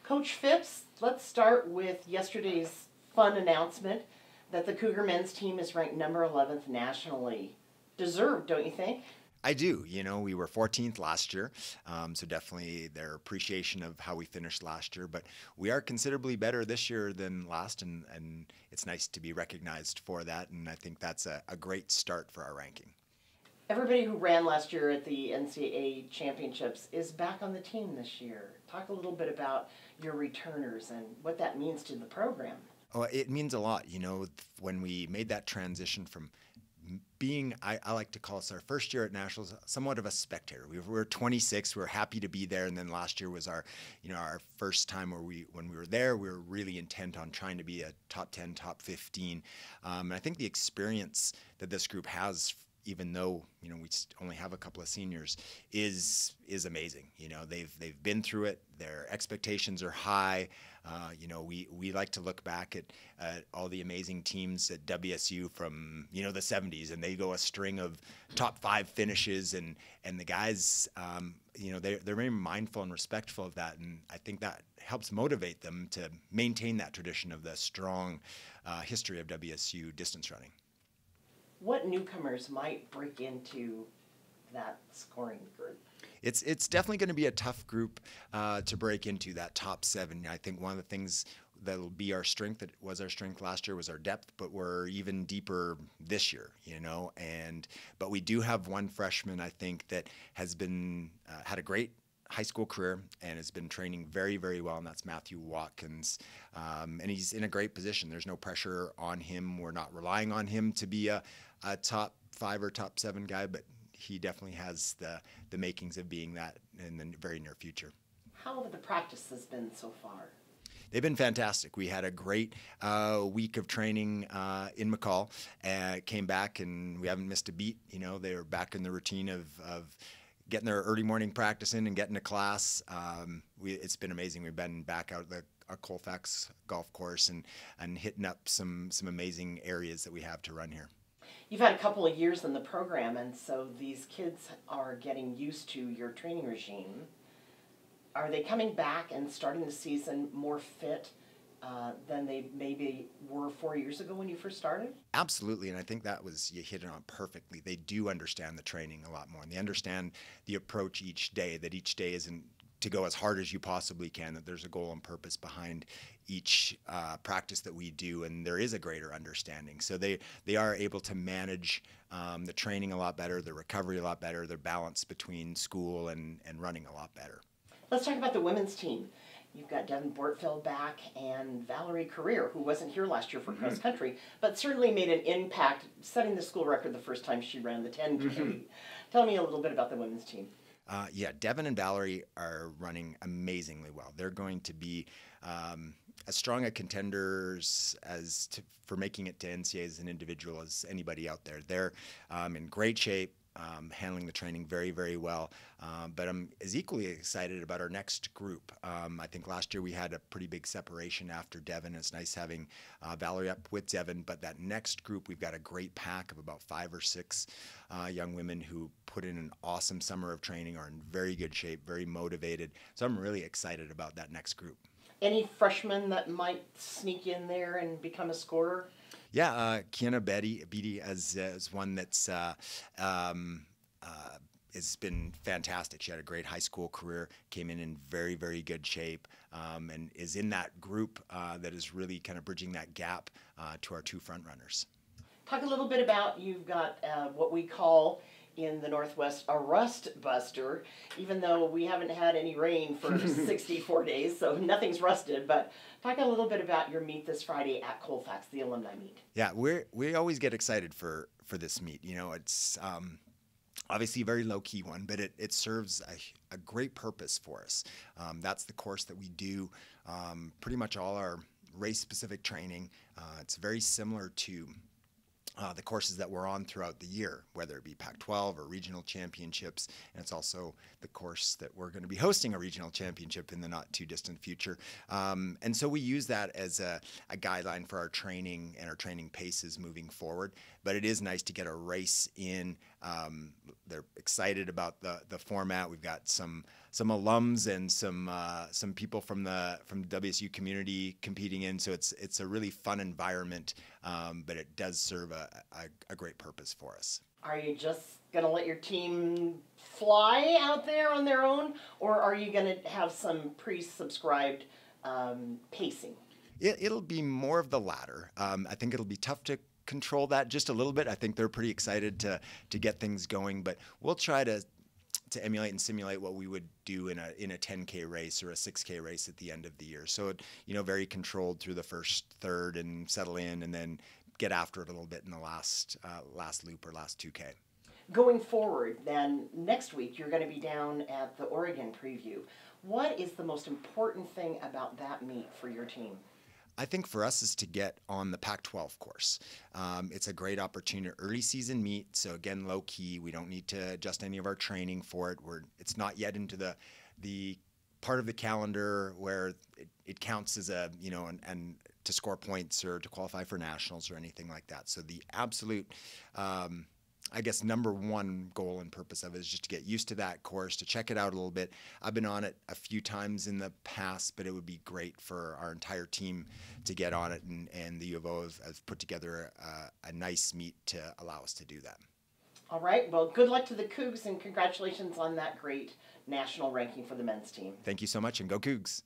Coach Phipps, let's start with yesterday's fun announcement that the Cougar men's team is ranked number 11th nationally. Deserved, don't you think? I do. We were 14th last year, so definitely their appreciation of how we finished last year. But we are considerably better this year than last, and it's nice to be recognized for that. And I think that's a great start for our ranking. Everybody who ran last year at the NCAA championships is back on the team this year. Talk a little bit about your returners and what that means to the program. Oh, it means a lot. When we made that transition from being, I like to call us our first year at Nationals, somewhat of a spectator. We were 26. We were happy to be there, and then last year was our first time when we were there. We were really intent on trying to be a top 10, top 15. And I think the experience that this group has, even though we only have a couple of seniors, is amazing. They've been through it. Their expectations are high. We like to look back at all the amazing teams at WSU from the 70s, and they go a string of top 5 finishes, and the guys they're very mindful and respectful of that, and I think that helps motivate them to maintain that tradition of the strong history of WSU distance running. What newcomers might break into that scoring group? It's definitely going to be a tough group to break into, that top 7. I think one of the things that'll be our strength, that was our strength last year, was our depth, but we're even deeper this year, but we do have one freshman, I think, that has been had a great high school career and has been training very, very well, and that's Matthew Watkins. And he's in a great position. There's no pressure on him. We're not relying on him to be a top 5 or top 7 guy, but he definitely has the makings of being that in the very near future. How have the practices been so far? They've been fantastic. We had a great week of training in McCall. Came back, and we haven't missed a beat. They were back in the routine of getting their early morning practice in and getting to class. It's been amazing. We've been back out at our Colfax golf course and hitting up some amazing areas that we have to run here. You've had a couple of years in the program, and so these kids are getting used to your training regime. Are they coming back and starting the season more fit than they maybe were 4 years ago when you first started? Absolutely, and I think you hit it on perfectly. They do understand the training a lot more, and they understand the approach each day, that each day isn't to go as hard as you possibly can, that there's a goal and purpose behind each practice that we do, and there is a greater understanding. So they are able to manage the training a lot better, the recovery a lot better, their balance between school and running a lot better. Let's talk about the women's team. You've got Devin Bortfeld back and Valerie Career, who wasn't here last year for cross country, but certainly made an impact, setting the school record the first time she ran the 10K. Tell me a little bit about the women's team. Devin and Valerie are running amazingly well. They're going to be as strong a contenders for making it to NCAA as an individual as anybody out there. They're in great shape. Handling the training very, very well. But I'm as equally excited about our next group. I think last year we had a pretty big separation after Devin. It's nice having Valerie up with Devin, but that next group, we've got a great pack of about 5 or 6 young women who put in an awesome summer of training, are in very good shape, very motivated. So I'm really excited about that next group. Any freshmen that might sneak in there and become a scorer? Yeah, Kiana Beatty is one that's has been fantastic. She had a great high school career, came in very, very good shape, and is in that group that is really kind of bridging that gap to our 2 front runners. Talk a little bit about, you've got what we call in the Northwest a rust buster, even though we haven't had any rain for 64 days, so nothing's rusted. But talk a little bit about your meet this Friday at Colfax, the alumni meet. Yeah, we always get excited for this meet. It's obviously a very low-key one, but it serves a great purpose for us. That's the course that we do pretty much all our race-specific training. It's very similar to the courses that we're on throughout the year, whether it be Pac-12 or regional championships. And it's also the course that we're going to be hosting a regional championship in the not too distant future. And so we use that as a guideline for our training and our training paces moving forward. But it is nice to get a race in They're excited about the format. We've got some alums and some people from the WSU community competing in. So it's a really fun environment, but it does serve a great purpose for us. Are you just going to let your team fly out there on their own, or are you going to have some pre-subscribed pacing? It'll be more of the latter. I think it'll be tough to control that just a little bit. I think they're pretty excited to get things going, but we'll try to emulate and simulate what we would do in a 10K race or a 6K race at the end of the year. So, very controlled through the first third and settle in, and then get after it a little bit in the last loop or last 2K. Going forward, then, next week you're going to be down at the Oregon preview. What is the most important thing about that meet for your team? I think for us is to get on the Pac-12 course. It's a great opportunity, early season meet. So again, low key. We don't need to adjust any of our training for it. It's not yet into the part of the calendar where it counts as and to score points or to qualify for nationals or anything like that. So the absolute, I guess, number one goal and purpose of it is just to get used to that course, to check it out a little bit. I've been on it a few times in the past, but it would be great for our entire team to get on it, and the U of O have put together a nice meet to allow us to do that. All right. Well, good luck to the Cougs, and congratulations on that great national ranking for the men's team. Thank you so much, and go Cougs.